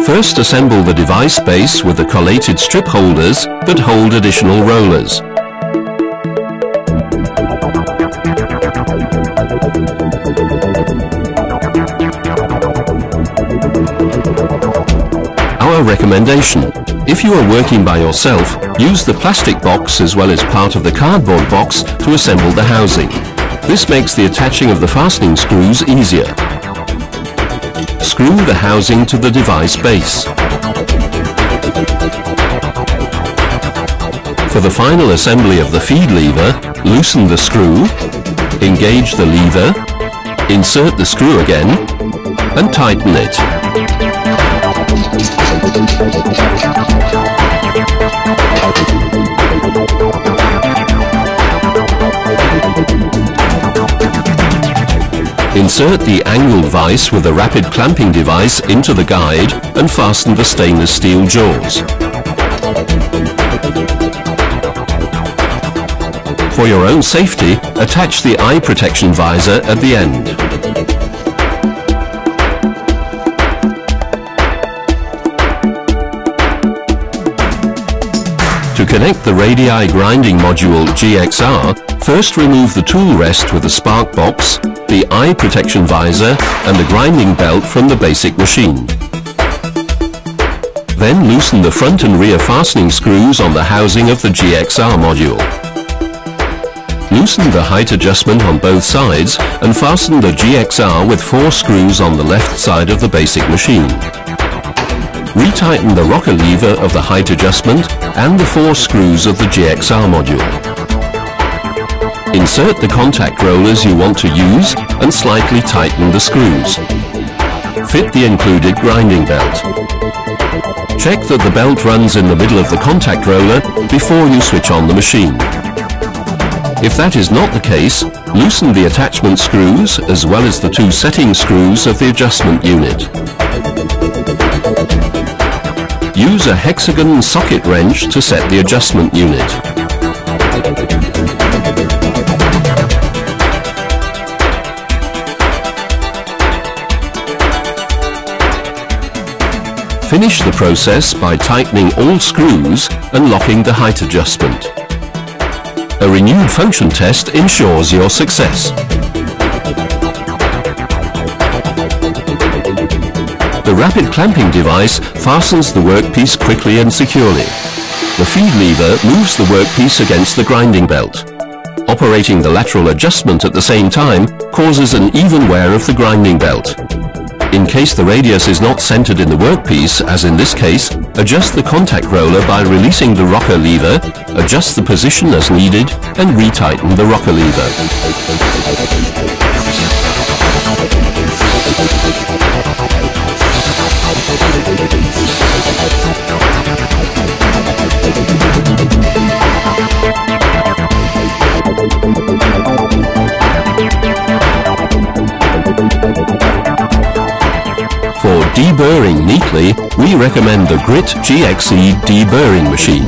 First, assemble the device base with the collated strip holders that hold additional rollers. Our recommendation: if you are working by yourself, use the plastic box as well as part of the cardboard box to assemble the housing. This makes the attaching of the fastening screws easier. Screw the housing to the device base. For the final assembly of the feed lever, loosen the screw, engage the lever, insert the screw again, and tighten it. Insert the angled vise with a rapid clamping device into the guide and fasten the stainless steel jaws. For your own safety, attach the eye protection visor at the end. To connect the radii grinding module GXR, first remove the tool rest with the spark box, the eye protection visor and the grinding belt from the basic machine. Then loosen the front and rear fastening screws on the housing of the GXR module. Loosen the height adjustment on both sides and fasten the GXR with 4 screws on the left side of the basic machine. Retighten the rocker lever of the height adjustment and the 4 screws of the GXR module. Insert the contact rollers you want to use and slightly tighten the screws. Fit the included grinding belt. Check that the belt runs in the middle of the contact roller before you switch on the machine. If that is not the case, loosen the attachment screws as well as the 2 setting screws of the adjustment unit. Use a hexagon socket wrench to set the adjustment unit. Finish the process by tightening all screws and locking the height adjustment. A renewed function test ensures your success. The rapid clamping device fastens the workpiece quickly and securely. The feed lever moves the workpiece against the grinding belt. Operating the lateral adjustment at the same time causes an even wear of the grinding belt. In case the radius is not centered in the workpiece, as in this case, adjust the contact roller by releasing the rocker lever, adjust the position as needed, and retighten the rocker lever. For deburring neatly, we recommend the GRIT GXE deburring machine.